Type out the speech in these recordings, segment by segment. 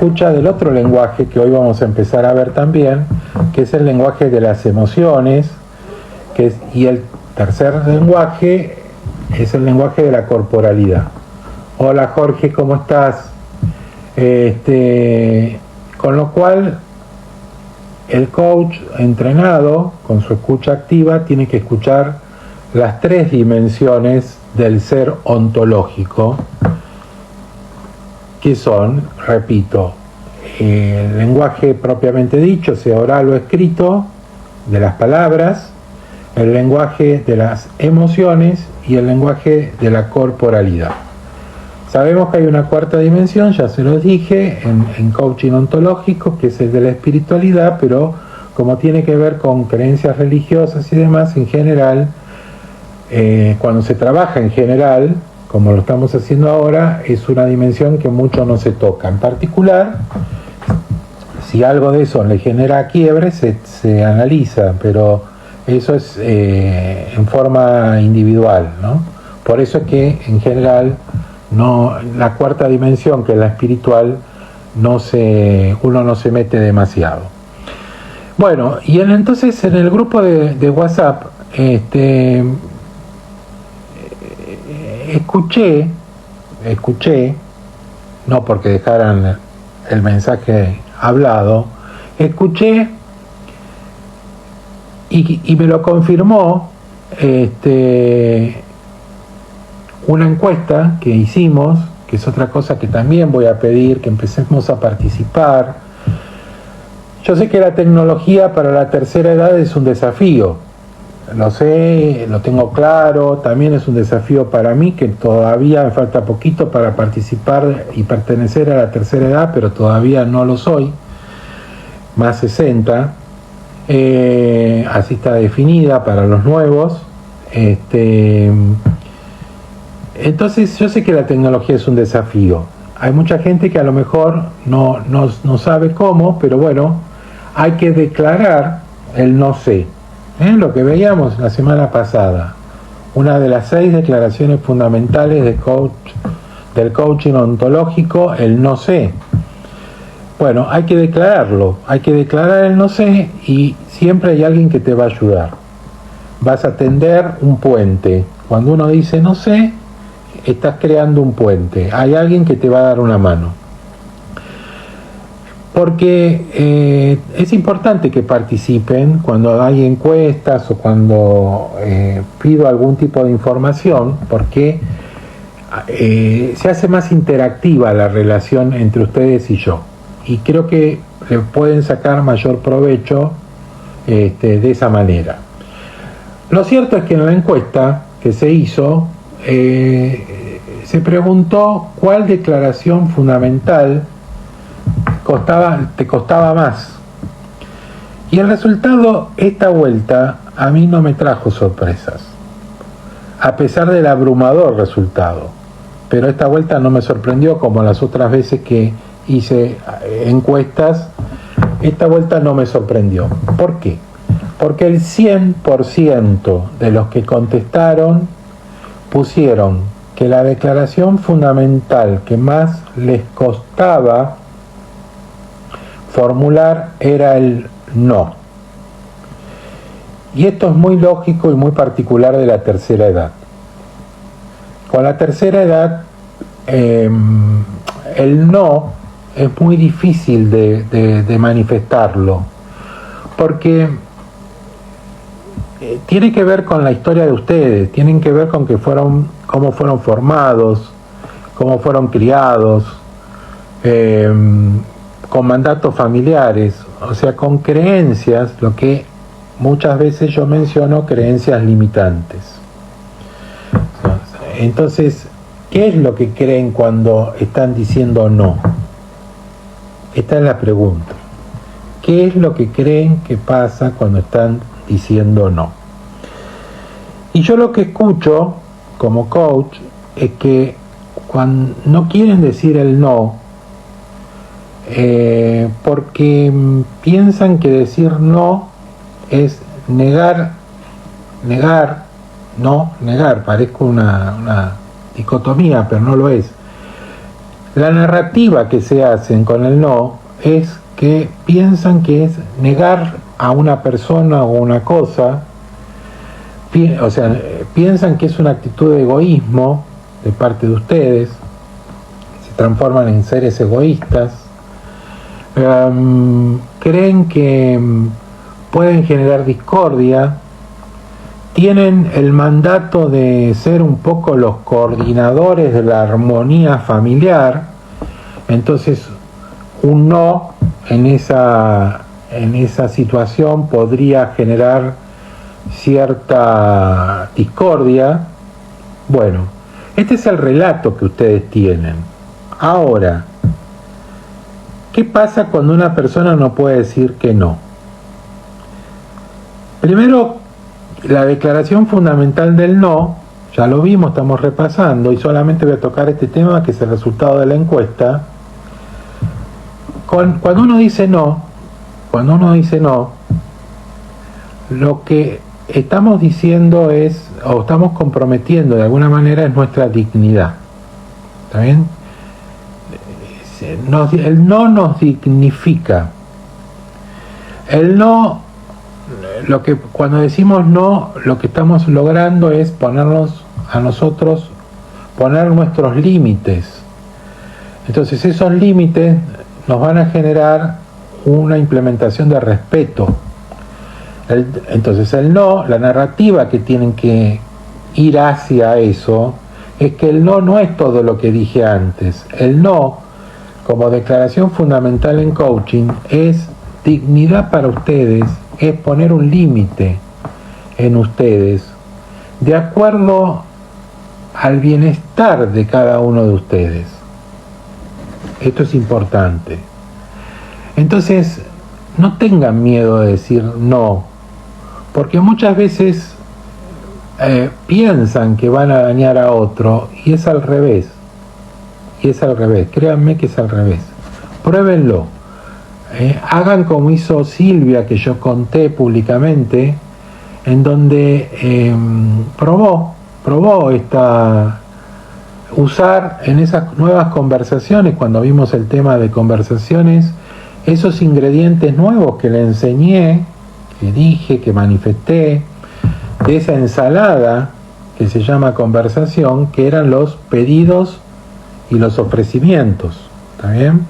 escucha del otro lenguaje que hoy vamos a empezar a ver también, que es el lenguaje de las emociones, y el tercer lenguaje es el lenguaje de la corporalidad. Hola Jorge, ¿cómo estás? Con lo cual, el coach entrenado, con su escucha activa, tiene que escuchar las tres dimensiones del ser ontológico, que son, repito, el lenguaje propiamente dicho, sea oral o escrito, de las palabras, el lenguaje de las emociones y el lenguaje de la corporalidad. Sabemos que hay una cuarta dimensión, ya se los dije, en coaching ontológico, que es el de la espiritualidad, pero como tiene que ver con creencias religiosas y demás, en general, cuando se trabaja en general, como lo estamos haciendo ahora, es una dimensión que mucho no se toca. En particular, si algo de eso le genera quiebre, se analiza, pero eso es en forma individual, ¿no? Por eso es que en general la cuarta dimensión, que es la espiritual, uno no se mete demasiado. Bueno, y entonces en el grupo de WhatsApp escuché, no porque dejaran el mensaje hablado, escuché y me lo confirmó una encuesta que hicimos, que es otra cosa que también voy a pedir que empecemos a participar. Yo sé que la tecnología para la tercera edad es un desafío, lo sé, lo tengo claro, también es un desafío para mí, que todavía me falta poquito para participar y pertenecer a la tercera edad, pero todavía no lo soy, más 60, así está definida para los nuevos. Entonces yo sé que la tecnología es un desafío. Hay mucha gente que a lo mejor no sabe cómo, pero bueno, hay que declarar el no sé. Lo que veíamos la semana pasada, una de las 6 declaraciones fundamentales del coaching ontológico, el no sé. Bueno, hay que declararlo, hay que declarar el no sé, y siempre hay alguien que te va a ayudar. Vas a tender un puente. Cuando uno dice no sé, estás creando un puente. Hay alguien que te va a dar una mano. Porque es importante que participen cuando hay encuestas o cuando pido algún tipo de información, porque se hace más interactiva la relación entre ustedes y yo. Y creo que le pueden sacar mayor provecho de esa manera. Lo cierto es que en la encuesta que se hizo, se preguntó cuál declaración fundamental te costaba más. Y el resultado, esta vuelta, a mí no me trajo sorpresas, a pesar del abrumador resultado. Pero esta vuelta no me sorprendió como las otras veces que hice encuestas. Esta vuelta no me sorprendió. ¿Por qué? Porque el 100% de los que contestaron pusieron que la declaración fundamental que más les costaba formular era el no. Y esto es muy lógico y muy particular de la tercera edad. Con la tercera edad, el no es muy difícil de manifestarlo, porque tiene que ver con la historia de ustedes, tienen que ver con cómo fueron formados, cómo fueron criados, con mandatos familiares, o sea, con creencias, lo que muchas veces yo menciono creencias limitantes. Entonces, ¿qué es lo que creen cuando están diciendo no? Esta es la pregunta. ¿Qué es lo que creen que pasa cuando están diciendo no? Y yo lo que escucho como coach es que cuando no quieren decir el no, porque piensan que decir no es negar, parezco una dicotomía, pero no lo es. La narrativa que se hacen con el no es que piensan que es negar a una persona o una cosa, o sea, piensan que es una actitud de egoísmo de parte de ustedes, se transforman en seres egoístas, creen que pueden generar discordia, tienen el mandato de ser un poco los coordinadores de la armonía familiar. Entonces un no en esa situación podría generar cierta discordia. Bueno, este es el relato que ustedes tienen. Ahora, ¿qué pasa cuando una persona no puede decir que no? Primero, la declaración fundamental del no, ya lo vimos, estamos repasando, y solamente voy a tocar este tema que es el resultado de la encuesta. Cuando uno dice no, lo que estamos diciendo es, o estamos comprometiendo de alguna manera, es nuestra dignidad. ¿Está bien? El no nos dignifica. El no, cuando decimos no, lo que estamos logrando es ponernos a nosotros, poner nuestros límites. Entonces esos límites nos van a generar una implementación de respeto. Entonces el no, la narrativa que tienen que ir hacia eso, es que el no no es todo lo que dije antes. El no, como declaración fundamental en coaching, es dignidad para ustedes, es poner un límite en ustedes, de acuerdo al bienestar de cada uno de ustedes. Esto es importante. Entonces, no tengan miedo de decir no, porque muchas veces piensan que van a dañar a otro y es al revés. Créanme que es al revés. Pruébenlo. Hagan como hizo Silvia, que yo conté públicamente, en donde probó usar en esas nuevas conversaciones, cuando vimos el tema de conversaciones, esos ingredientes nuevos que le enseñé, que dije, que manifesté, de esa ensalada que se llama conversación, que eran los pedidos y los ofrecimientos. ¿Está bien?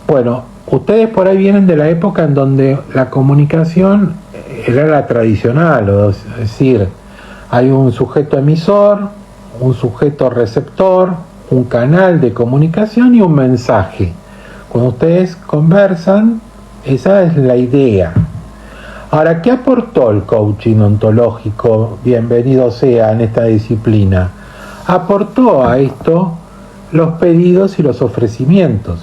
Bueno, ustedes por ahí vienen de la época en donde la comunicación era la tradicional, es decir, hay un sujeto emisor, un sujeto receptor, un canal de comunicación y un mensaje. Cuando ustedes conversan, esa es la idea. Ahora, ¿qué aportó el coaching ontológico? Bienvenido sea en esta disciplina. Aportó a esto los pedidos y los ofrecimientos.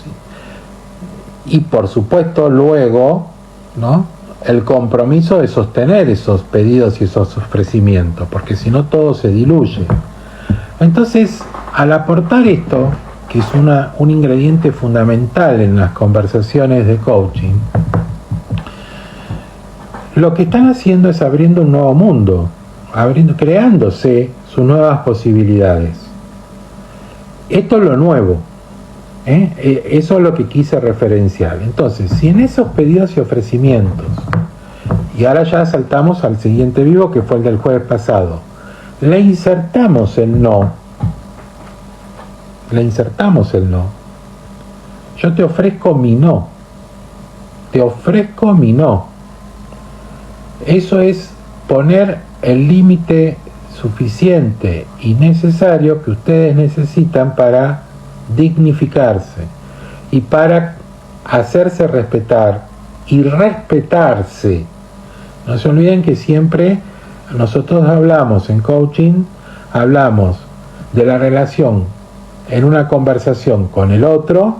Y por supuesto luego, ¿no?, el compromiso de sostener esos pedidos y esos ofrecimientos, porque si no todo se diluye. Entonces, al aportar esto, que es un ingrediente fundamental en las conversaciones de coaching, lo que están haciendo es abriendo un nuevo mundo, creándose sus nuevas posibilidades. Esto es lo nuevo. Eso es lo que quise referenciar. Entonces, si en esos pedidos y ofrecimientos, y ahora ya saltamos al siguiente vivo, que fue el del jueves pasado, le insertamos el no. Yo te ofrezco mi no. Eso es poner el límite suficiente y necesario que ustedes necesitan para dignificarse y para hacerse respetar y respetarse. No se olviden que siempre nosotros hablamos en coaching, hablamos de la relación en una conversación con el otro,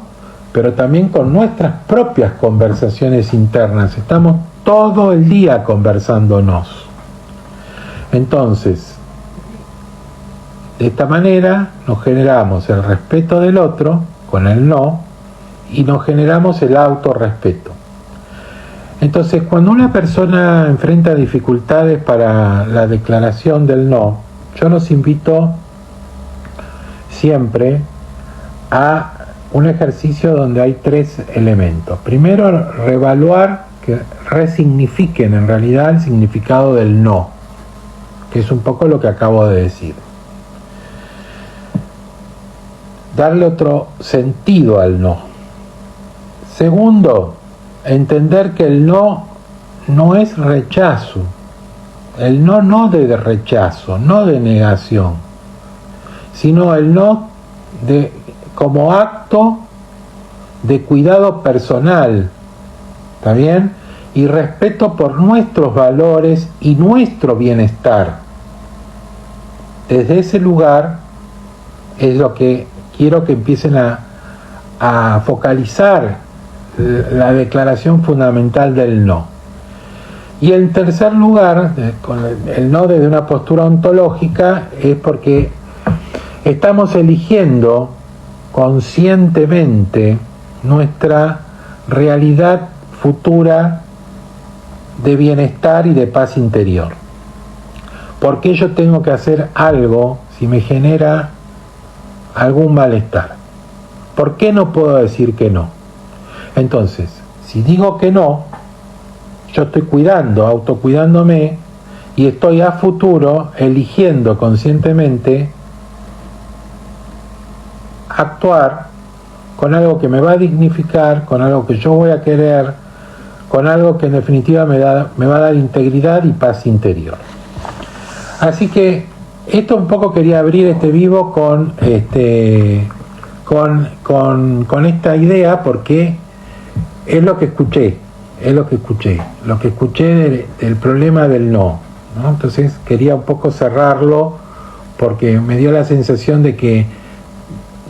pero también con nuestras propias conversaciones internas. Estamos todo el día conversándonos. Entonces, de esta manera nos generamos el respeto del otro con el no y nos generamos el autorrespeto. Entonces, cuando una persona enfrenta dificultades para la declaración del no, yo los invito siempre a un ejercicio donde hay 3 elementos. Primero, reevaluar, que resignifiquen en realidad el significado del no, que es un poco lo que acabo de decir. Darle otro sentido al no. Segundo, entender que el no no es rechazo. El no de rechazo, no de negación, sino el no como acto de cuidado personal, ¿está bien? Y respeto por nuestros valores y nuestro bienestar. Desde ese lugar es lo que quiero que empiecen a focalizar la declaración fundamental del no. Y en tercer lugar, con el no desde una postura ontológica, es porque estamos eligiendo conscientemente nuestra realidad futura de bienestar y de paz interior. ¿Por qué yo tengo que hacer algo si me genera algún malestar? ¿Por qué no puedo decir que no? Entonces, si digo que no, yo estoy autocuidándome y estoy a futuro eligiendo conscientemente actuar con algo que me va a dignificar, con algo que yo voy a querer, con algo que en definitiva me va a dar integridad y paz interior. Así que esto un poco quería abrir este vivo con esta idea, porque es lo que escuché del problema del no, ¿no? Entonces quería un poco cerrarlo porque me dio la sensación de que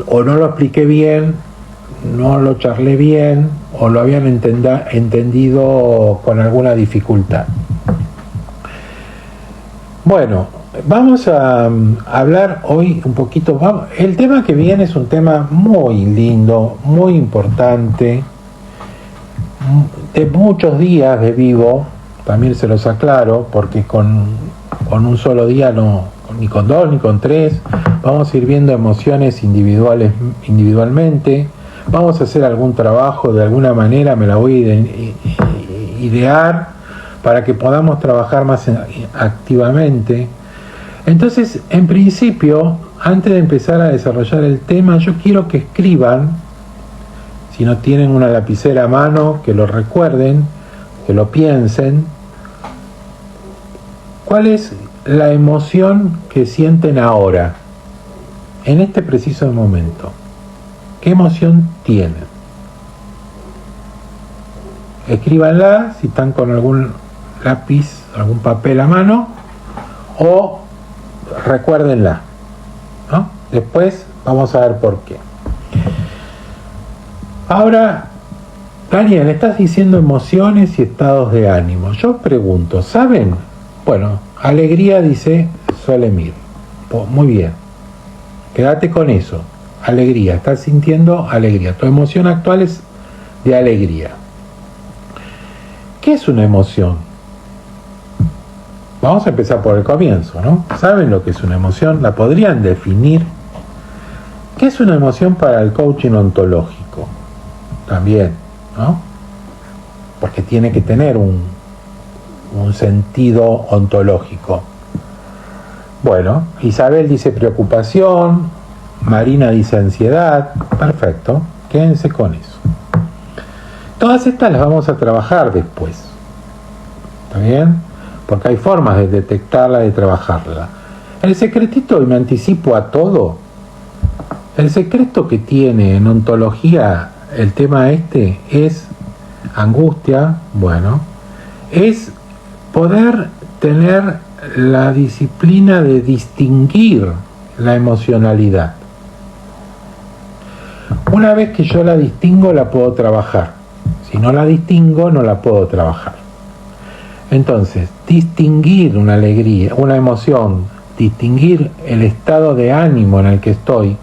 o no lo expliqué bien, no lo charlé bien, o lo habían entendido con alguna dificultad. Bueno, vamos a hablar hoy un poquito. El tema que viene es un tema muy lindo, muy importante, de muchos días de vivo, también se los aclaro, porque con un solo día no, ni con 2 ni con 3, vamos a ir viendo emociones individualmente, vamos a hacer algún trabajo de alguna manera, me la voy a idear para que podamos trabajar más activamente. Entonces, en principio, antes de empezar a desarrollar el tema, yo quiero que escriban. Si no tienen una lapicera a mano, que lo recuerden, que lo piensen. ¿Cuál es la emoción que sienten ahora, en este preciso momento? ¿Qué emoción tienen? Escríbanla si están con algún lápiz, algún papel a mano, o recuérdenla, ¿no? Después vamos a ver por qué. Ahora, Daniel, estás diciendo emociones y estados de ánimo. Yo pregunto, ¿saben? Bueno, alegría, dice Solemir. Muy bien. Quédate con eso. Alegría. Estás sintiendo alegría. Tu emoción actual es de alegría. ¿Qué es una emoción? Vamos a empezar por el comienzo, ¿no? ¿Saben lo que es una emoción? ¿La podrían definir? ¿Qué es una emoción para el coaching ontológico? También, ¿no? Porque tiene que tener un sentido ontológico. Bueno, Isabel dice preocupación, Marina dice ansiedad. Perfecto, quédense con eso. Todas estas las vamos a trabajar después, ¿está bien? Porque hay formas de detectarla, de trabajarla. El secretito, y me anticipo a todo, el secreto que tiene en ontología el tema es angustia, bueno, es poder tener la disciplina de distinguir la emocionalidad. Una vez que yo la distingo, la puedo trabajar. Si no la distingo, no la puedo trabajar. Entonces, distinguir una alegría, una emoción, distinguir el estado de ánimo en el que estoy,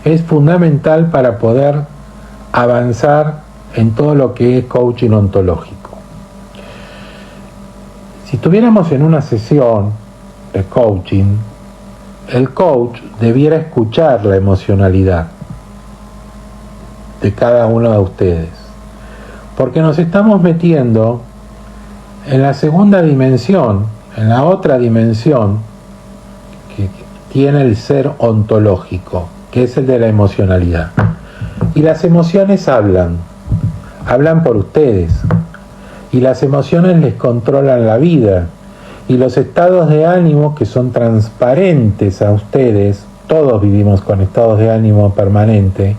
es fundamental para poder avanzar en todo lo que es coaching ontológico. Si estuviéramos en una sesión de coaching, el coach debiera escuchar la emocionalidad. de cada uno de ustedes. Porque nos estamos metiendo en la segunda dimensión, en la otra dimensión que tiene el ser ontológico, que es el de la emocionalidad. Y las emociones hablan por ustedes. Y las emociones les controlan la vida. Y los estados de ánimo que son transparentes a ustedes, todos vivimos con estados de ánimo permanente,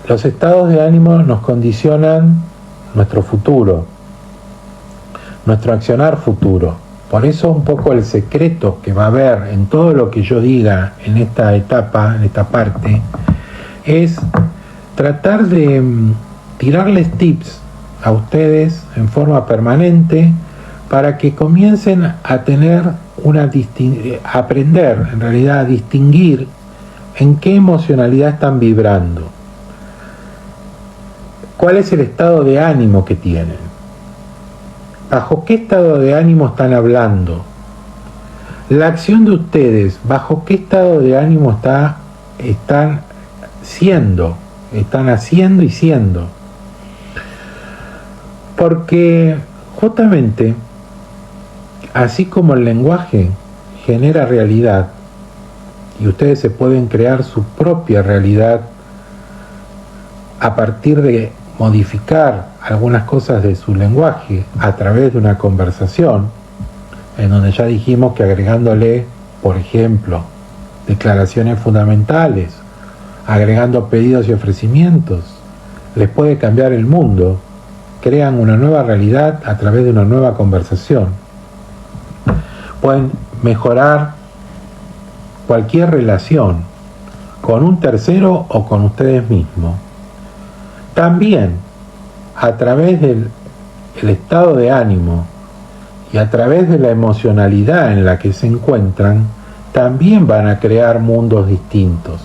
los estados de ánimo nos condicionan nuestro futuro, nuestro accionar futuro. Por eso un poco el secreto que va a haber en todo lo que yo diga en esta etapa, en esta parte, es tratar de tirarles tips a ustedes en forma permanente para que comiencen a tener a aprender en realidad a distinguir en qué emocionalidad están vibrando, cuál es el estado de ánimo que tienen, bajo qué estado de ánimo están hablando, la acción de ustedes, bajo qué estado de ánimo están haciendo y siendo. Porque justamente así como el lenguaje genera realidad y ustedes se pueden crear su propia realidad a partir de modificar algunas cosas de su lenguaje a través de una conversación, en donde ya dijimos que agregándole, por ejemplo, declaraciones fundamentales, agregando pedidos y ofrecimientos, les puede cambiar el mundo, crean una nueva realidad a través de una nueva conversación. Pueden mejorar cualquier relación con un tercero o con ustedes mismos. También a través del estado de ánimo y a través de la emocionalidad en la que se encuentran, también van a crear mundos distintos.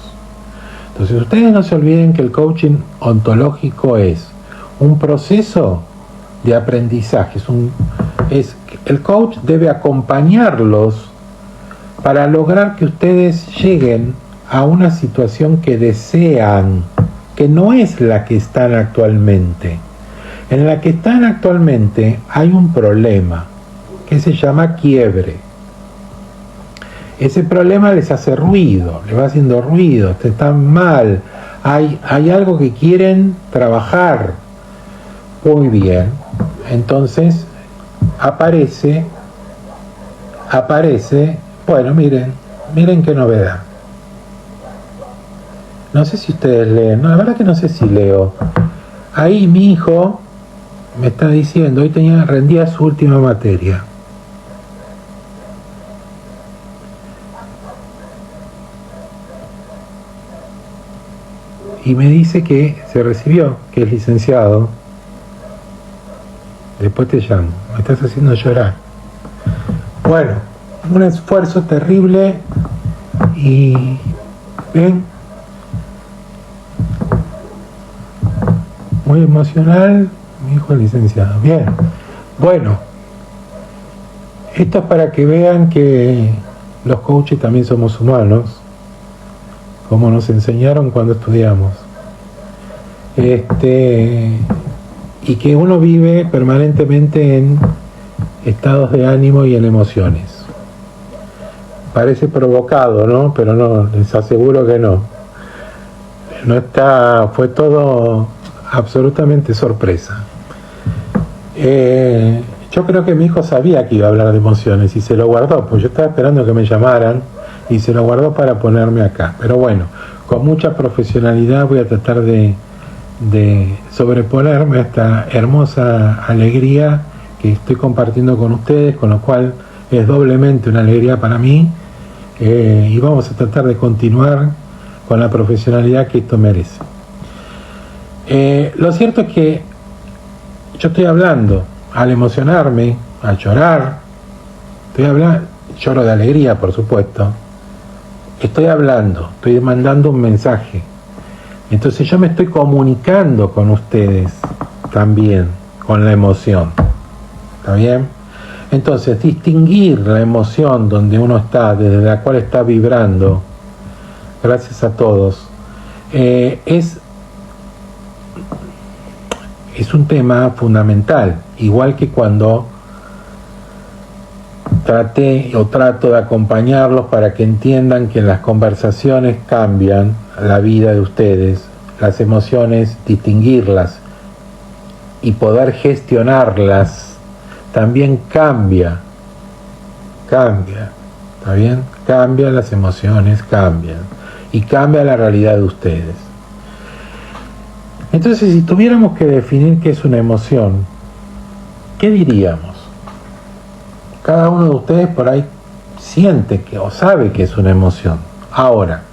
Entonces ustedes no se olviden que el coaching ontológico es un proceso de aprendizaje, el coach debe acompañarlos para lograr que ustedes lleguen a una situación que desean, que no es la que están actualmente. En la que están actualmente hay un problema que se llama quiebre. Ese problema les hace ruido, les va haciendo ruido, están mal, hay algo que quieren trabajar. Muy bien, entonces aparece, bueno, miren qué novedad. No sé si ustedes leen, no, la verdad que no sé si leo. Ahí mi hijo me está diciendo, hoy rendía su última materia. Y me dice que se recibió, que es licenciado. Después te llamo, me estás haciendo llorar. Bueno, un esfuerzo terrible y ven, muy emocional, mi hijo es licenciado. Bien, bueno, esto es para que vean que los coaches también somos humanos, como nos enseñaron cuando estudiamos. Y que uno vive permanentemente en estados de ánimo y en emociones. Parece provocado, ¿no? Pero no, les aseguro que no. Fue todo absolutamente sorpresa. Yo creo que mi hijo sabía que iba a hablar de emociones y se lo guardó, pues yo estaba esperando que me llamaran y se lo guardó para ponerme acá. Pero bueno, con mucha profesionalidad voy a tratar de sobreponerme a esta hermosa alegría que estoy compartiendo con ustedes, con lo cual es doblemente una alegría para mí, y vamos a tratar de continuar con la profesionalidad que esto merece. Lo cierto es que yo estoy hablando, al emocionarme, al llorar, lloro de alegría, por supuesto, estoy mandando un mensaje. Entonces yo me estoy comunicando con ustedes también, con la emoción. ¿Está bien? Entonces, distinguir la emoción donde uno está, desde la cual está vibrando, gracias a todos, es un tema fundamental, igual que cuando trato de acompañarlos para que entiendan que las conversaciones cambian la vida de ustedes, las emociones, distinguirlas y poder gestionarlas también cambia, ¿está bien? Cambian las emociones, cambian y cambia la realidad de ustedes. Entonces, si tuviéramos que definir qué es una emoción, ¿qué diríamos? Cada uno de ustedes por ahí siente que o sabe que es una emoción. Ahora,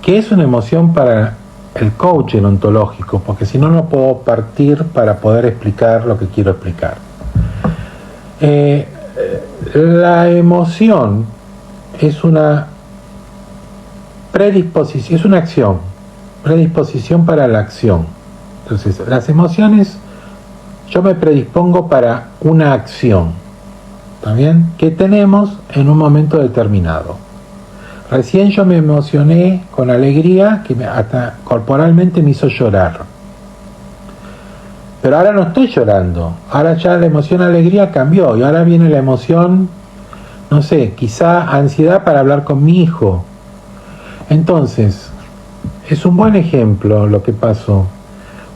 ¿qué es una emoción para el coach ontológico? Porque si no, no puedo partir para poder explicar lo que quiero explicar. La emoción es una predisposición, es una acción, predisposición para la acción. Entonces, las emociones, yo me predispongo para una acción, ¿está bien? Que tenemos en un momento determinado. Recién yo me emocioné con alegría, que hasta corporalmente me hizo llorar. Pero ahora no estoy llorando, ahora ya la emoción alegría cambió y ahora viene la emoción, no sé, quizá ansiedad para hablar con mi hijo. Entonces, es un buen ejemplo lo que pasó,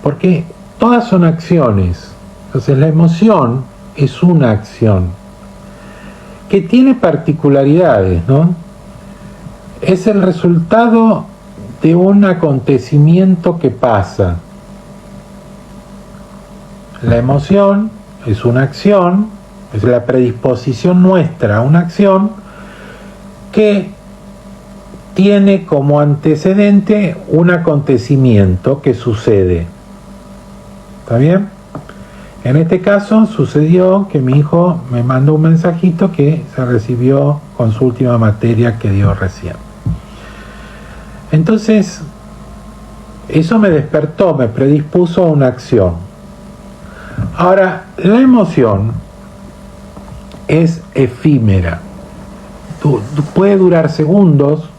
porque todas son acciones. Entonces la emoción es una acción que tiene particularidades, ¿no? Es el resultado de un acontecimiento que pasa. La emoción es una acción, es la predisposición nuestra a una acción que tiene como antecedente un acontecimiento que sucede. ¿Está bien? En este caso sucedió que mi hijo me mandó un mensajito que se recibió con su última materia que dio recién. Entonces, eso me despertó, me predispuso a una acción. Ahora, la emoción es efímera. Puede durar segundos,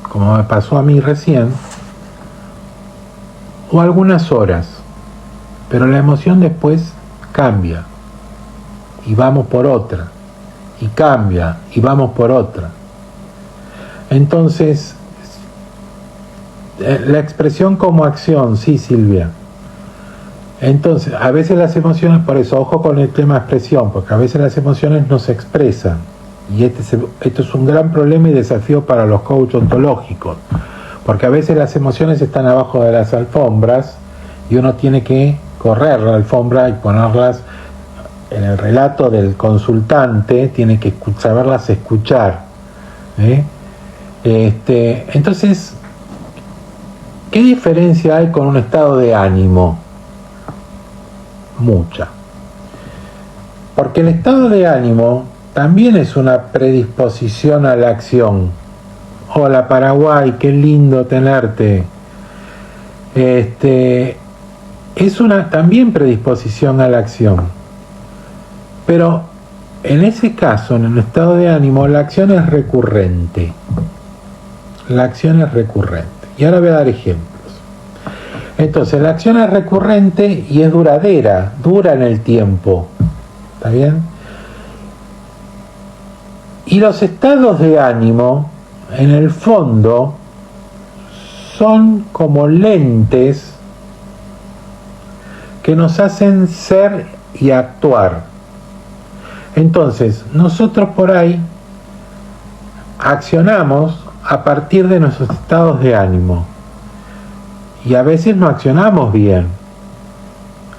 como me pasó a mí recién, o algunas horas, pero la emoción después cambia y vamos por otra, y cambia y vamos por otra. Entonces, la expresión como acción, sí, Silvia. Entonces, a veces las emociones, por eso, ojo con el tema expresión, porque a veces las emociones no se expresan. Y esto es un gran problema y desafío para los coaches ontológicos, porque a veces las emociones están abajo de las alfombras y uno tiene que correr la alfombra y ponerlas en el relato del consultante, tiene que saberlas escuchar. Entonces, ¿qué diferencia hay con un estado de ánimo? Mucha. Porque el estado de ánimo también es una predisposición a la acción. Hola Paraguay, qué lindo tenerte. Es una también predisposición a la acción. Pero en ese caso, en el estado de ánimo, la acción es recurrente. La acción es recurrente. Y ahora voy a dar ejemplos. Entonces, la acción es recurrente y es duradera, dura en el tiempo. ¿Está bien? Y los estados de ánimo, en el fondo, son como lentes que nos hacen ser y actuar. Entonces, nosotros por ahí accionamos a partir de nuestros estados de ánimo. Y a veces no accionamos bien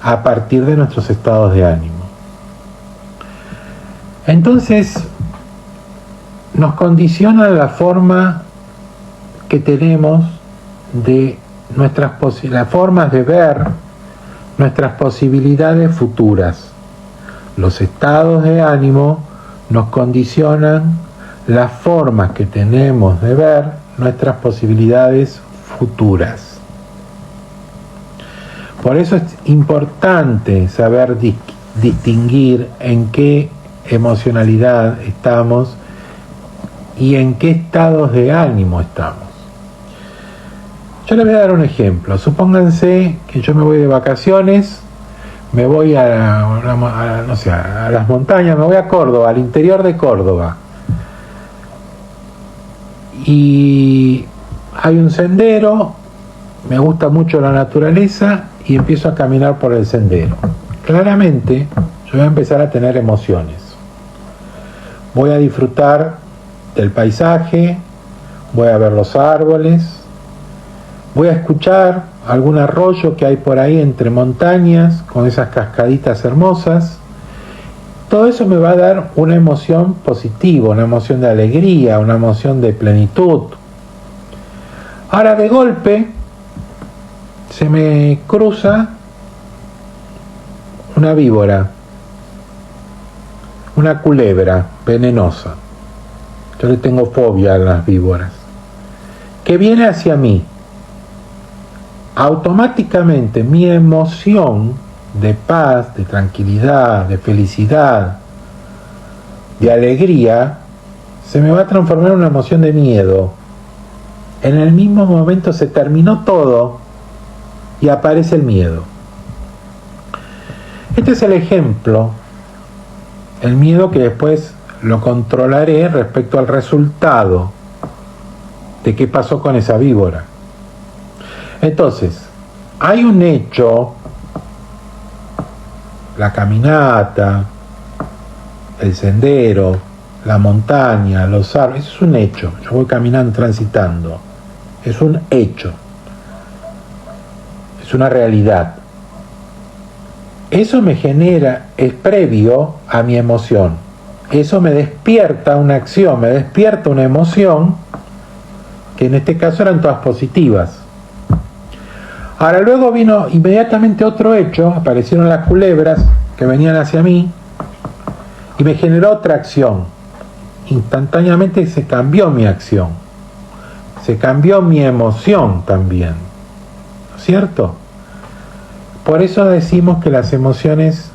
a partir de nuestros estados de ánimo. Entonces, nos condiciona la forma que tenemos de las formas de ver nuestras posibilidades futuras. Los estados de ánimo nos condicionan las formas que tenemos de ver nuestras posibilidades futuras. Por eso es importante saber distinguir en qué emocionalidad estamos y en qué estados de ánimo estamos. Yo les voy a dar un ejemplo. Supónganse que yo me voy de vacaciones, me voy no sé, a las montañas, me voy a Córdoba, al interior de Córdoba. Y hay un sendero, me gusta mucho la naturaleza y empiezo a caminar por el sendero. Claramente, yo voy a empezar a tener emociones. Voy a disfrutar del paisaje, voy a ver los árboles, voy a escuchar algún arroyo que hay por ahí entre montañas, con esas cascaditas hermosas. Todo eso me va a dar una emoción positiva, una emoción de alegría, una emoción de plenitud. Ahora de golpe se me cruza una víbora, una culebra venenosa. Yo le tengo fobia a las víboras. Que viene hacia mí. Automáticamente mi emoción de paz, de tranquilidad, de felicidad, de alegría, se me va a transformar en una emoción de miedo. En el mismo momento se terminó todo y aparece el miedo. Este es el ejemplo, el miedo que después lo controlaré respecto al resultado de qué pasó con esa víbora. Entonces, hay un hecho, la caminata, el sendero, la montaña, los árboles, eso es un hecho. Yo voy caminando, transitando. Es un hecho. Es una realidad. Eso me genera, es previo a mi emoción. Eso me despierta una acción, me despierta una emoción, que en este caso eran todas positivas. Ahora luego vino inmediatamente otro hecho, aparecieron las culebras que venían hacia mí y me generó otra acción. Instantáneamente se cambió mi acción, se cambió mi emoción también, ¿no es cierto? Por eso decimos que las emociones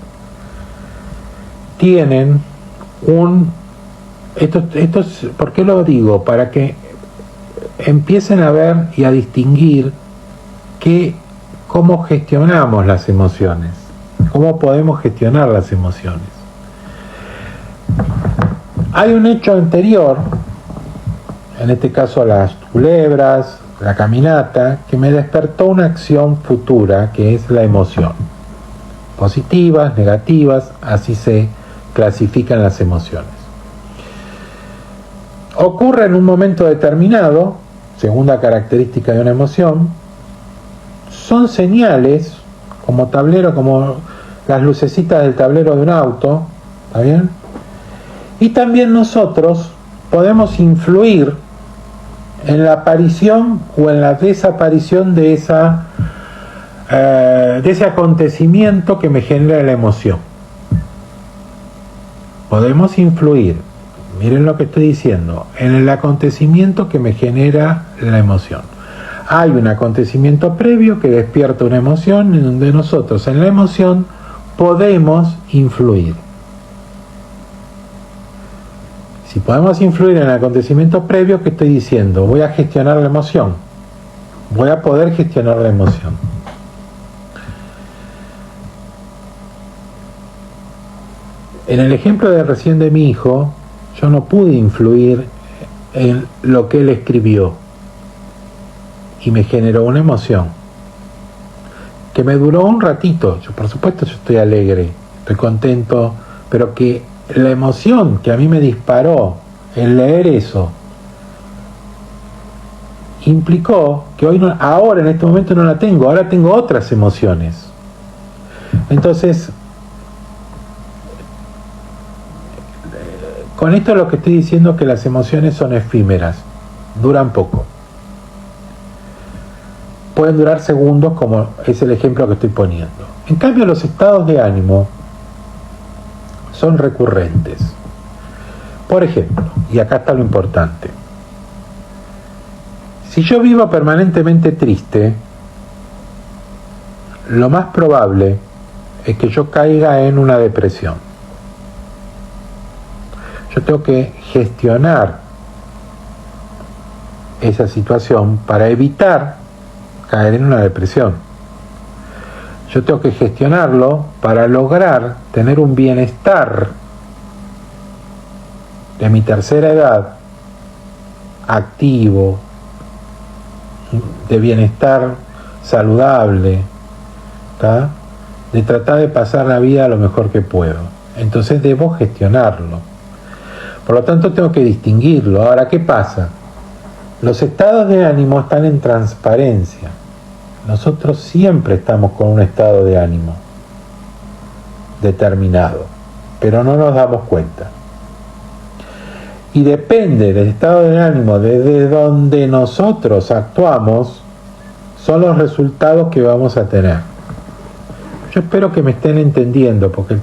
tienen esto es, ¿por qué lo digo? Para que empiecen a ver y a distinguir cómo gestionamos las emociones, cómo podemos gestionar las emociones. Hay un hecho anterior, en este caso las culebras, la caminata, que me despertó una acción futura, que es la emoción. Positivas, negativas, así se clasifican las emociones. Ocurre en un momento determinado, segunda característica de una emoción, son señales, como tablero, como las lucecitas del tablero de un auto, ¿está bien? Y también nosotros podemos influir en la aparición o en la desaparición de ese acontecimiento que me genera la emoción. Podemos influir, miren lo que estoy diciendo, en el acontecimiento que me genera la emoción. Hay un acontecimiento previo que despierta una emoción en donde nosotros en la emoción podemos influir. Si podemos influir en el acontecimiento previo, ¿qué estoy diciendo? Voy a gestionar la emoción. Voy a poder gestionar la emoción. En el ejemplo de recién de mi hijo, yo no pude influir en lo que él escribió. Y me generó una emoción que me duró un ratito. Yo, por supuesto, yo estoy alegre, estoy contento, pero que la emoción que a mí me disparó el leer eso implicó que hoy no, ahora en este momento no la tengo, ahora tengo otras emociones. Entonces, con esto lo que estoy diciendo es que las emociones son efímeras, duran poco. Pueden durar segundos, como es el ejemplo que estoy poniendo. En cambio, los estados de ánimo son recurrentes. Por ejemplo, y acá está lo importante, si yo vivo permanentemente triste, lo más probable es que yo caiga en una depresión. Yo tengo que gestionar esa situación para evitar caer en una depresión. Yo tengo que gestionarlo para lograr tener un bienestar de mi tercera edad, activo, de bienestar saludable, ¿tá? De tratar de pasar la vida lo mejor que puedo. Entonces debo gestionarlo. Por lo tanto tengo que distinguirlo. Ahora, ¿qué pasa? Los estados de ánimo están en transparencia. Nosotros siempre estamos con un estado de ánimo determinado, pero no nos damos cuenta. Y depende del estado de ánimo desde donde nosotros actuamos, son los resultados que vamos a tener. Yo espero que me estén entendiendo, porque el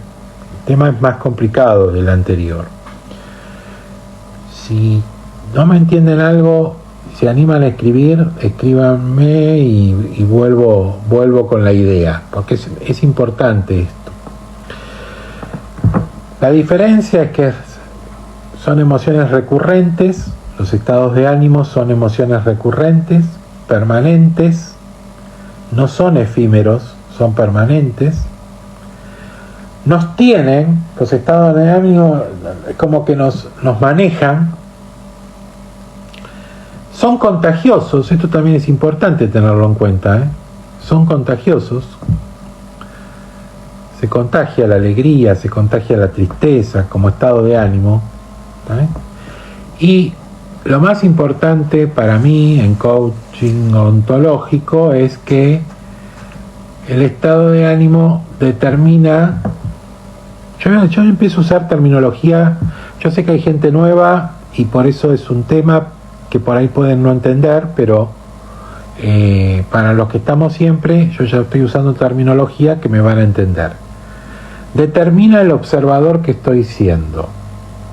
tema es más complicado del anterior. Si no me entienden algo, se animan a escribir, escríbanme y vuelvo con la idea, porque es importante esto. La diferencia es que son emociones recurrentes, los estados de ánimo son emociones recurrentes, permanentes, no son efímeros, son permanentes. Nos tienen, los estados de ánimo como que nos manejan. Son contagiosos, esto también es importante tenerlo en cuenta, son contagiosos. Se contagia la alegría, se contagia la tristeza como estado de ánimo. Y lo más importante para mí en coaching ontológico es que el estado de ánimo determina. Yo empiezo a usar terminología, yo sé que hay gente nueva y por eso es un tema que por ahí pueden no entender, pero para los que estamos siempre, yo ya estoy usando terminología que me van a entender. Determina el observador que estoy siendo.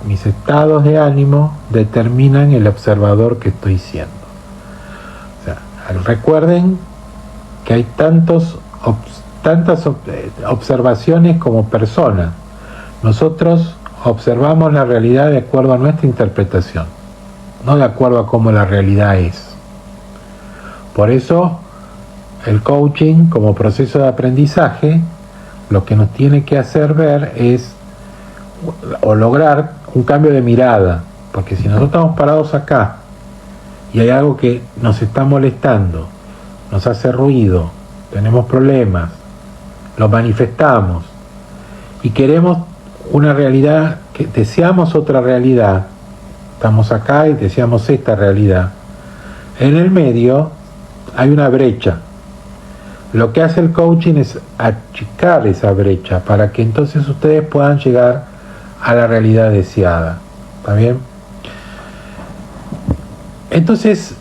Mis estados de ánimo determinan el observador que estoy siendo. O sea, recuerden que hay tantas observaciones como personas. Nosotros observamos la realidad de acuerdo a nuestra interpretación, no de acuerdo a cómo la realidad es. Por eso, el coaching como proceso de aprendizaje, lo que nos tiene que hacer ver es, o lograr un cambio de mirada, porque si nosotros estamos parados acá y hay algo que nos está molestando, nos hace ruido, tenemos problemas, lo manifestamos y queremos una realidad, que deseamos otra realidad, estamos acá y deseamos esta realidad, en el medio hay una brecha. Lo que hace el coaching es achicar esa brecha para que entonces ustedes puedan llegar a la realidad deseada. ¿Está bien? Entonces,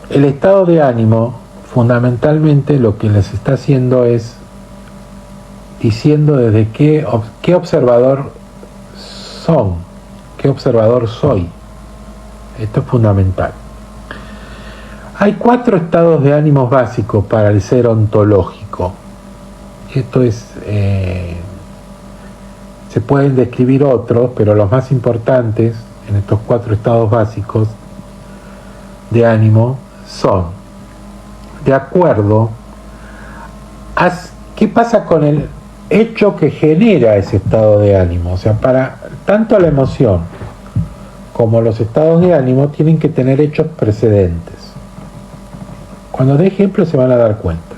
el estado de ánimo, fundamentalmente lo que les está haciendo es diciendo desde qué observador son, qué observador soy. Esto es fundamental. Hay 4 estados de ánimos básicos para el ser ontológico. Esto es, se pueden describir otros, pero los más importantes en estos 4 estados básicos de ánimo son, de acuerdo a qué pasa con el hecho que genera ese estado de ánimo. O sea, para tanto la emoción como los estados de ánimo tienen que tener hechos precedentes. Cuando dé ejemplos se van a dar cuenta.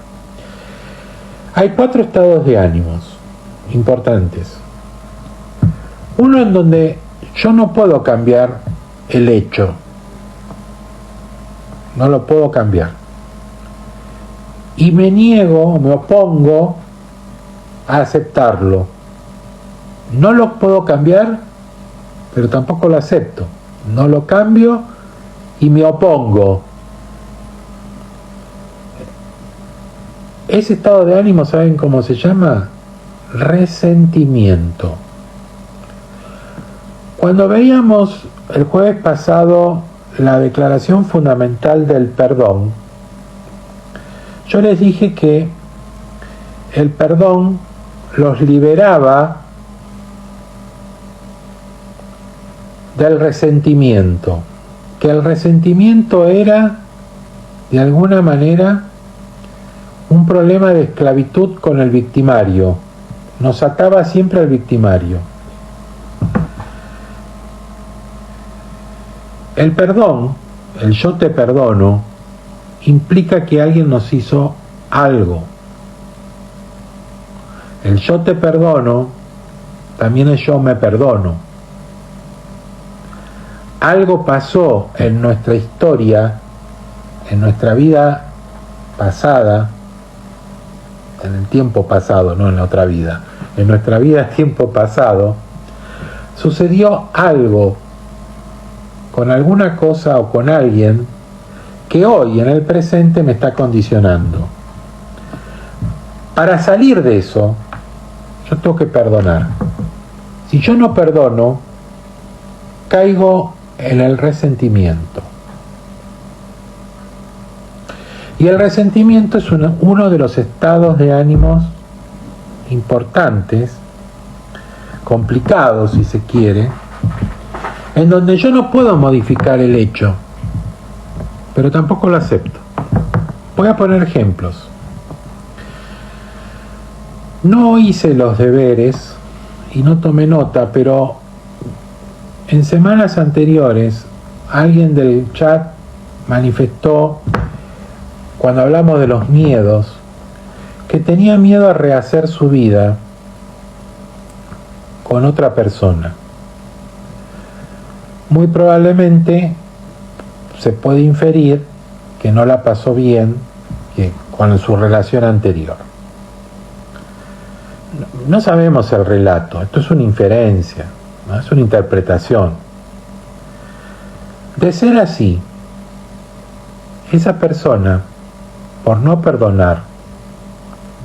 Hay 4 estados de ánimos importantes. Uno en donde yo no puedo cambiar el hecho. No lo puedo cambiar. Y me niego, me opongo a aceptarlo. No lo puedo cambiar, pero tampoco lo acepto. No lo cambio y me opongo. Ese estado de ánimo, ¿saben cómo se llama? Resentimiento. Cuando veíamos el jueves pasado la declaración fundamental del perdón, yo les dije que el perdón los liberaba del resentimiento, que el resentimiento era de alguna manera un problema de esclavitud con el victimario. Nos ataba siempre al victimario. El perdón, el yo te perdono, implica que alguien nos hizo algo. El yo te perdono también es yo me perdono. Algo pasó en nuestra historia, en nuestra vida pasada, en el tiempo pasado, no en la otra vida, en nuestra vida tiempo pasado, sucedió algo con alguna cosa o con alguien que hoy en el presente me está condicionando. Para salir de eso, yo tengo que perdonar. Si yo no perdono, caigo en el resentimiento. Y el resentimiento es uno de los estados de ánimos importantes, complicados si se quiere, en donde yo no puedo modificar el hecho, pero tampoco lo acepto. Voy a poner ejemplos. No hice los deberes y no tomé nota, pero en semanas anteriores alguien del chat manifestó, cuando hablamos de los miedos, que tenía miedo a rehacer su vida con otra persona. Muy probablemente se puede inferir que no la pasó bien con su relación anterior. No sabemos el relato, esto es una inferencia, ¿no? Es una interpretación. De ser así, esa persona, por no perdonar,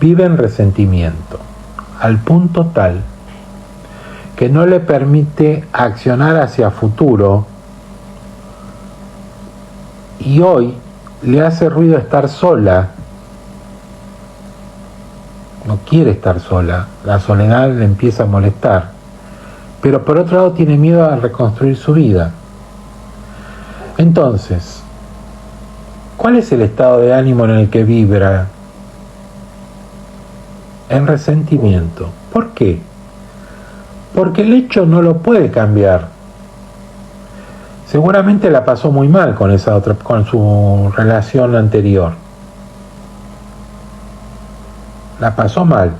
vive en resentimiento, al punto tal que no le permite accionar hacia futuro, y hoy le hace ruido estar sola. No quiere estar sola, la soledad le empieza a molestar, pero por otro lado tiene miedo a reconstruir su vida. Entonces, ¿cuál es el estado de ánimo en el que vibra? En resentimiento. ¿Por qué? Porque el hecho no lo puede cambiar. Seguramente la pasó muy mal con su relación anterior. La pasó mal.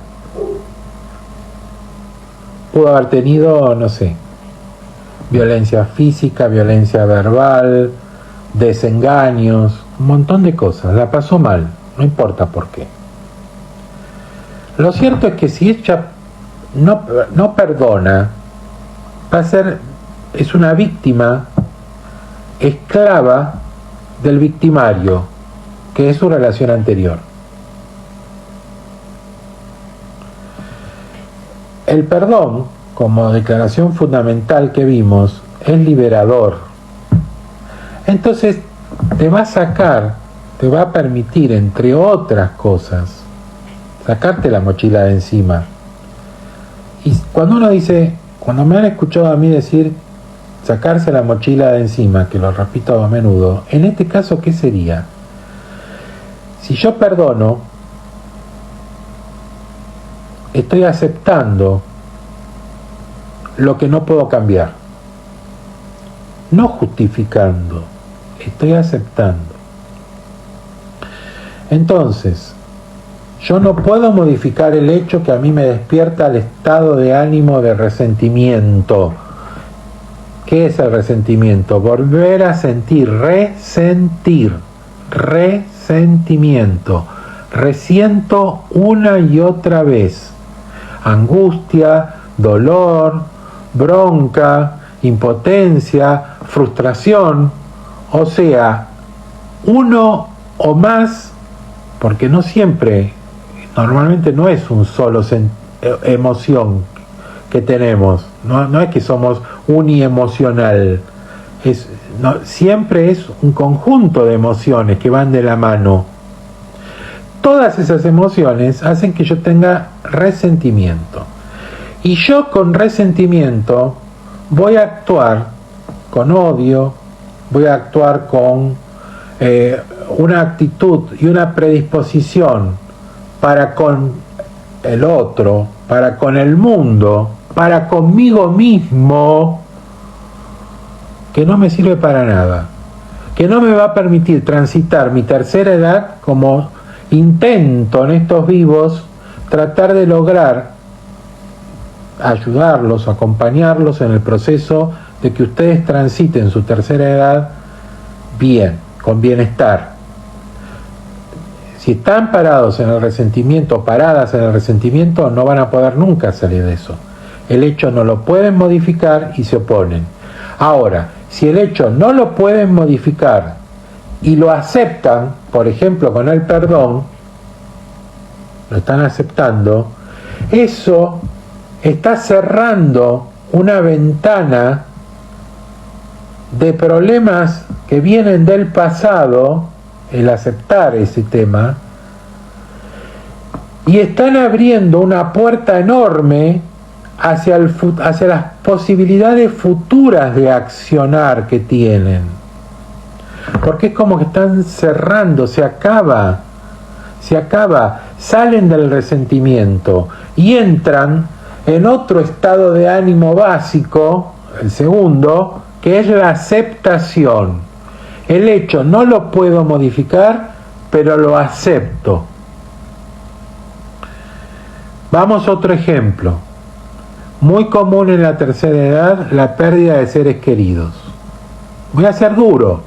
Pudo haber tenido, no sé, violencia física, violencia verbal, desengaños, un montón de cosas. La pasó mal, no importa por qué. Lo cierto es que si ella no perdona, es una víctima esclava del victimario, que es su relación anterior. El perdón, como declaración fundamental que vimos, es liberador. Entonces te va a permitir, entre otras cosas, sacarte la mochila de encima. Y cuando me han escuchado a mí decir sacarse la mochila de encima, que lo repito a menudo, en este caso, ¿qué sería? Si yo perdono, estoy aceptando lo que no puedo cambiar, no justificando, estoy aceptando. Entonces, yo no puedo modificar el hecho que a mí me despierta el estado de ánimo de resentimiento. ¿Qué es el resentimiento? Volver a sentir, resentimiento. Resiento una y otra vez. Angustia, dolor, bronca, impotencia, frustración. O sea, uno o más, porque no siempre, normalmente no es un solo emoción que tenemos, no es que somos uniemocional, siempre es un conjunto de emociones que van de la mano. Todas esas emociones hacen que yo tenga resentimiento, y yo con resentimiento voy a actuar con odio, voy a actuar con una actitud y una predisposición para con el otro, para con el mundo, para conmigo mismo, que no me sirve para nada, que no me va a permitir transitar mi tercera edad como intento en estos vivos tratar de lograr ayudarlos, acompañarlos en el proceso de que ustedes transiten su tercera edad bien, con bienestar. Si están parados en el resentimiento, paradas en el resentimiento, no van a poder nunca salir de eso. El hecho no lo pueden modificar y se oponen. Ahora, si el hecho no lo pueden modificar y lo aceptan, por ejemplo con el perdón, lo están aceptando, eso está cerrando una ventana de problemas que vienen del pasado, el aceptar ese tema, y están abriendo una puerta enorme hacia las posibilidades futuras de accionar que tienen. Porque es como que están cerrando, se acaba, salen del resentimiento y entran en otro estado de ánimo básico, el segundo, que es la aceptación. El hecho no lo puedo modificar, pero lo acepto. Vamos a otro ejemplo. Muy común en la tercera edad, la pérdida de seres queridos. Voy a ser duro.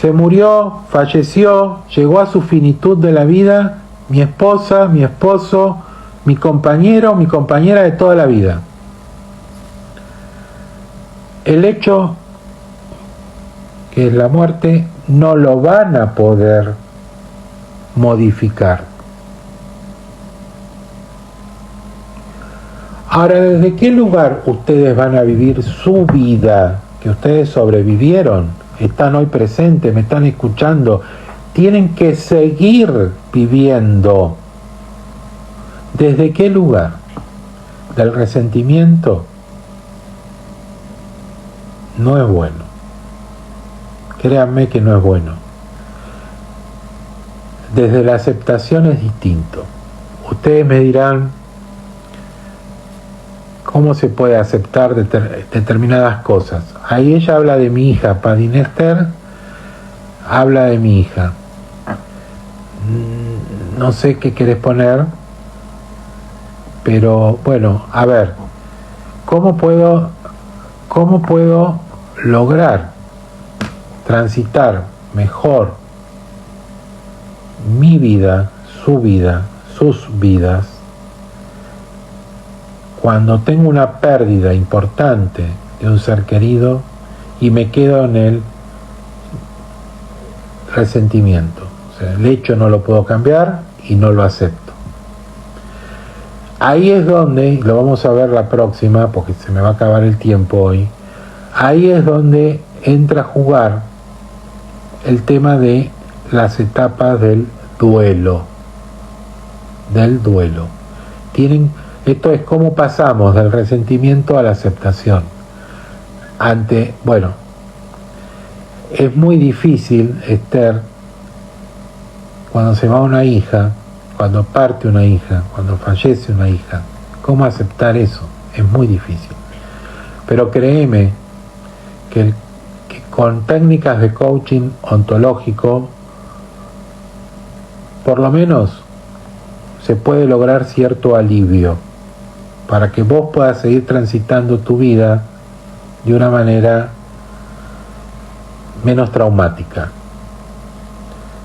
Se murió, falleció, llegó a su finitud de la vida, mi esposa, mi esposo, mi compañero, mi compañera de toda la vida. El hecho que es la muerte no lo van a poder modificar. Ahora, ¿desde qué lugar ustedes van a vivir su vida? Que ustedes sobrevivieron, están hoy presentes, me están escuchando, tienen que seguir viviendo. ¿Desde qué lugar? ¿Del resentimiento? No es bueno. Créanme que no es bueno. Desde la aceptación es distinto. Ustedes me dirán, ¿cómo se puede aceptar determinadas cosas? Ahí ella habla de mi hija, Padinester habla de mi hija. No sé qué querés poner, pero bueno, a ver, ¿cómo puedo lograr transitar mejor mi vida, su vida, sus vidas, cuando tengo una pérdida importante de un ser querido y me quedo en el resentimiento? O sea, el hecho no lo puedo cambiar y no lo acepto. Ahí es donde, lo vamos a ver la próxima porque se me va a acabar el tiempo hoy, ahí es donde entra a jugar el tema de las etapas del duelo. Esto es cómo pasamos del resentimiento a la aceptación. Es muy difícil, Esther, cuando se va una hija, cuando parte una hija, cuando fallece una hija, ¿cómo aceptar eso? Es muy difícil. Pero créeme que con técnicas de coaching ontológico, por lo menos se puede lograr cierto alivio para que vos puedas seguir transitando tu vida de una manera menos traumática.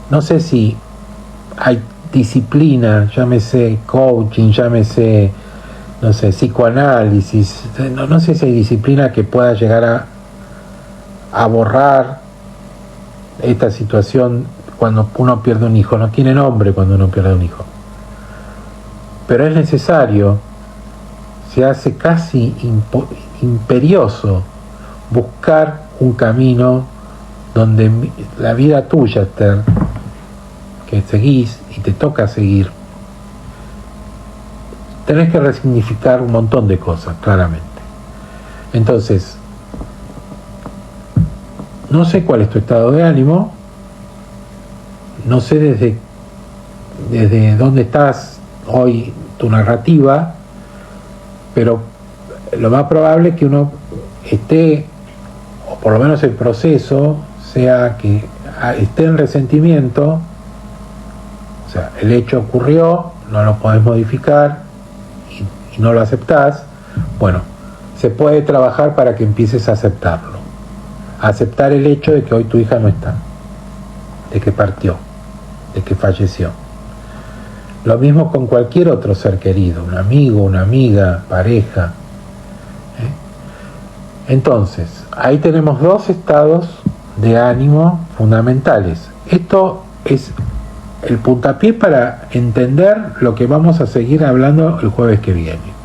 No sé si hay disciplina, llámese coaching, llámese, no sé, psicoanálisis, no sé si hay disciplina que pueda llegar a borrar esta situación cuando uno pierde un hijo. No tiene nombre cuando uno pierde un hijo, pero es necesario, se hace casi imperioso buscar un camino donde la vida tuya, Esther, que seguís y te toca seguir, tenés que resignificar un montón de cosas, claramente. Entonces, no sé cuál es tu estado de ánimo, no sé desde dónde estás hoy tu narrativa, pero lo más probable es que uno esté, o por lo menos el proceso sea que esté en resentimiento. O sea, el hecho ocurrió, no lo podés modificar y no lo aceptás. Bueno, se puede trabajar para que empieces a aceptarlo. A aceptar el hecho de que hoy tu hija no está, de que partió, de que falleció. Lo mismo con cualquier otro ser querido, un amigo, una amiga, pareja. Entonces, ahí tenemos dos estados de ánimo fundamentales. Esto es el puntapié para entender lo que vamos a seguir hablando el jueves que viene.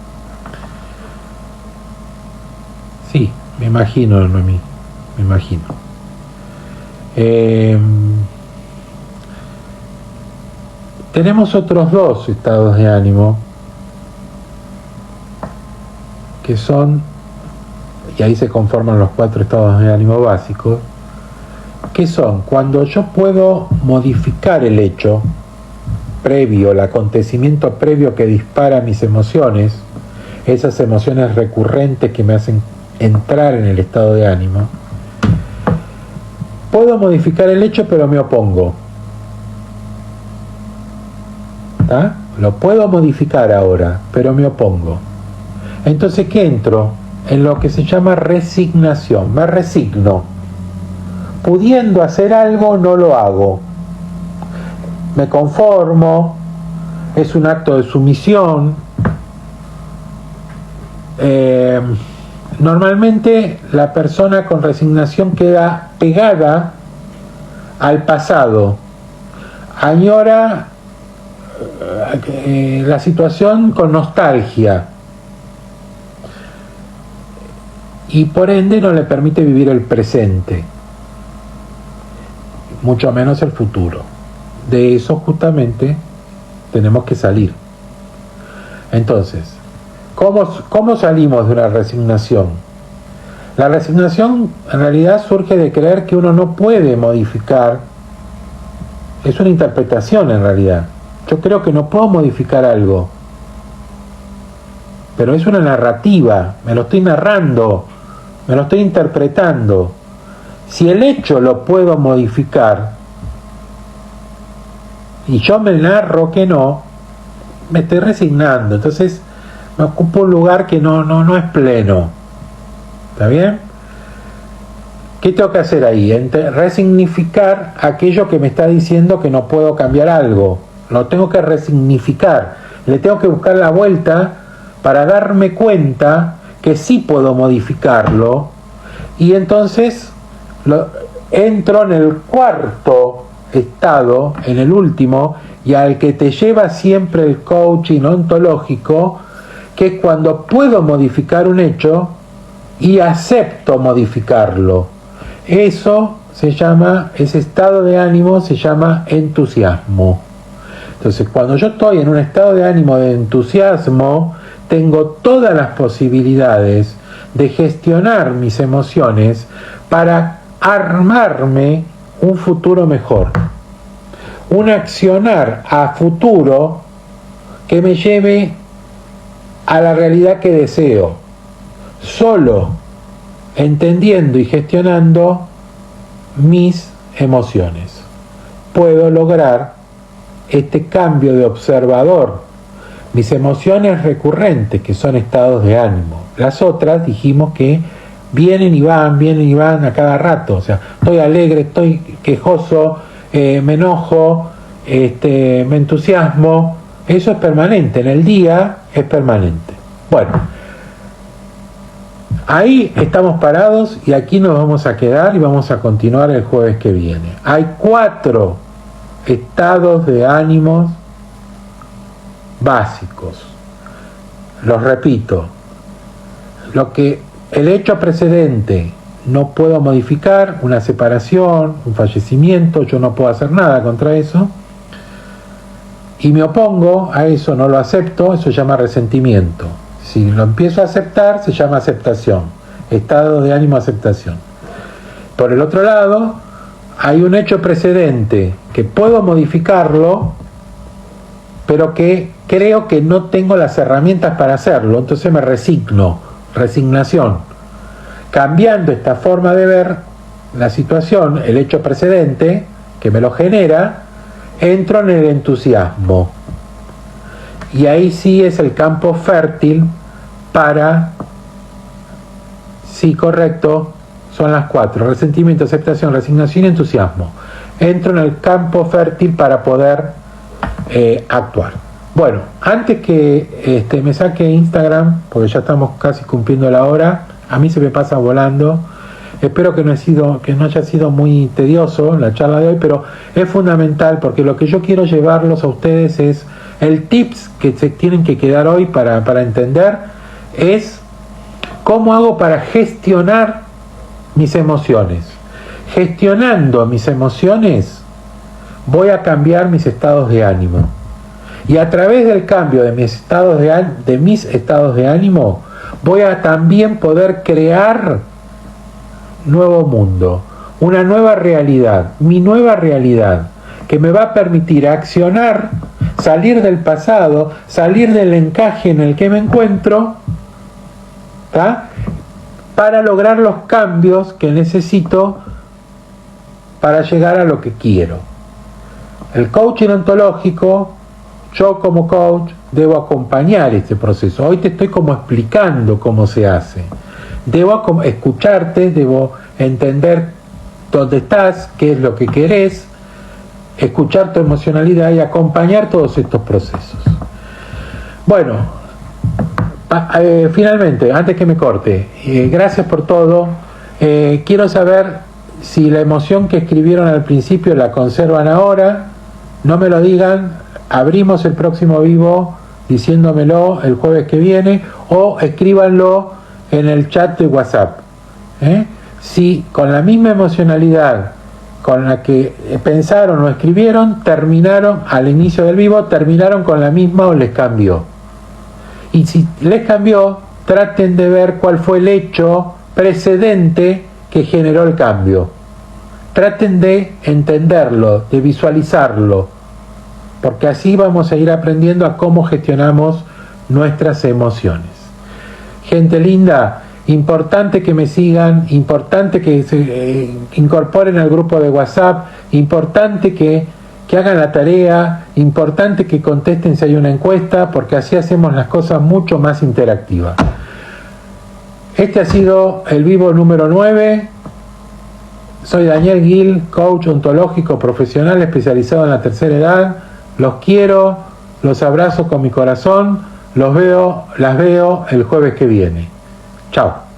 Sí, me imagino, Noemí, me imagino. Tenemos otros dos estados de ánimo que son, y ahí se conforman los 4 estados de ánimo básicos, que son cuando yo puedo modificar el hecho previo, el acontecimiento previo que dispara mis emociones, esas emociones recurrentes que me hacen entrar en el estado de ánimo. Puedo modificar el hecho, pero me opongo. ¿Está? Lo puedo modificar ahora, pero me opongo. Entonces, ¿qué entro? En lo que se llama resignación. Me resigno. Pudiendo hacer algo, no lo hago. Me conformo. Es un acto de sumisión. Normalmente la persona con resignación queda pegada al pasado. Añora la situación con nostalgia. Y por ende no le permite vivir el presente, mucho menos el futuro. De eso justamente tenemos que salir. Entonces, ¿cómo salimos de una resignación? La resignación en realidad surge de creer que uno no puede modificar. Es una interpretación en realidad. Yo creo que no puedo modificar algo, pero es una narrativa, me lo estoy narrando, me lo estoy interpretando. Si el hecho lo puedo modificar y yo me narro que no, me estoy resignando. Entonces me ocupo un lugar que no es pleno. ¿Está bien? ¿Qué tengo que hacer ahí? Resignificar aquello que me está diciendo que no puedo cambiar algo. Lo tengo que resignificar. Le tengo que buscar la vuelta para darme cuenta que sí puedo modificarlo. Y entonces entro en el cuarto estado, en el último, y al que te lleva siempre el coaching ontológico, que es cuando puedo modificar un hecho y acepto modificarlo. Eso se llama, ese estado de ánimo se llama entusiasmo. Entonces, cuando yo estoy en un estado de ánimo de entusiasmo, tengo todas las posibilidades de gestionar mis emociones para armarme un futuro mejor. Un accionar a futuro que me lleve a la realidad que deseo. Solo entendiendo y gestionando mis emociones puedo lograr este cambio de observador. Mis emociones recurrentes, que son estados de ánimo. Las otras dijimos que vienen y van a cada rato. O sea, estoy alegre, estoy quejoso, me enojo, me entusiasmo. Eso es permanente, en el día es permanente. Bueno, ahí estamos parados y aquí nos vamos a quedar y vamos a continuar el jueves que viene. Hay 4 estados de ánimos básicos. Los repito. Lo que el hecho precedente no puedo modificar, una separación, un fallecimiento, yo no puedo hacer nada contra eso. Y me opongo a eso, no lo acepto, eso se llama resentimiento. Si lo empiezo a aceptar, se llama aceptación. Estado de ánimo aceptación. por el otro lado, hay un hecho precedente que puedo modificarlo, pero que creo que no tengo las herramientas para hacerlo, entonces me resigno, resignación. Cambiando esta forma de ver la situación, el hecho precedente que me lo genera, entro en el entusiasmo. Y ahí sí es el campo fértil para, sí, correcto, son las 4, resentimiento, aceptación, resignación y entusiasmo. Entro en el campo fértil para poder actuar. Bueno, antes que me saque Instagram, porque ya estamos casi cumpliendo la hora, a mí se me pasa volando. Espero que no haya sido muy tedioso la charla de hoy, pero es fundamental porque lo que yo quiero llevarlos a ustedes es el tips que se tienen que quedar hoy para entender es cómo hago para gestionar mis emociones. Gestionando mis emociones voy a cambiar mis estados de ánimo. Y a través del cambio de mis estados de ánimo voy a también poder crear nuevo mundo, una nueva realidad, mi nueva realidad, que me va a permitir accionar, salir del pasado, salir del encaje en el que me encuentro, ¿tá?, para lograr los cambios que necesito para llegar a lo que quiero. El coaching ontológico, yo como coach debo acompañar este proceso. Hoy te estoy como explicando cómo se hace. Debo escucharte, debo entender dónde estás, qué es lo que querés, escuchar tu emocionalidad y acompañar todos estos procesos. Bueno, finalmente, antes que me corte, gracias por todo. Quiero saber si la emoción que escribieron al principio la conservan ahora. No me lo digan, abrimos el próximo vivo diciéndomelo el jueves que viene, o escríbanlo en el chat de WhatsApp. Si con la misma emocionalidad con la que pensaron o escribieron, terminaron al inicio del vivo, terminaron con la misma o les cambió. Y si les cambió, traten de ver cuál fue el hecho precedente que generó el cambio. Traten de entenderlo, de visualizarlo, porque así vamos a ir aprendiendo a cómo gestionamos nuestras emociones. Gente linda, importante que me sigan, importante que se incorporen al grupo de WhatsApp, importante que hagan la tarea, importante que contesten si hay una encuesta, porque así hacemos las cosas mucho más interactivas. Este ha sido el vivo número 9. Soy Daniel Gil, coach ontológico profesional especializado en la tercera edad. Los quiero, los abrazo con mi corazón, las veo el jueves que viene. Chao.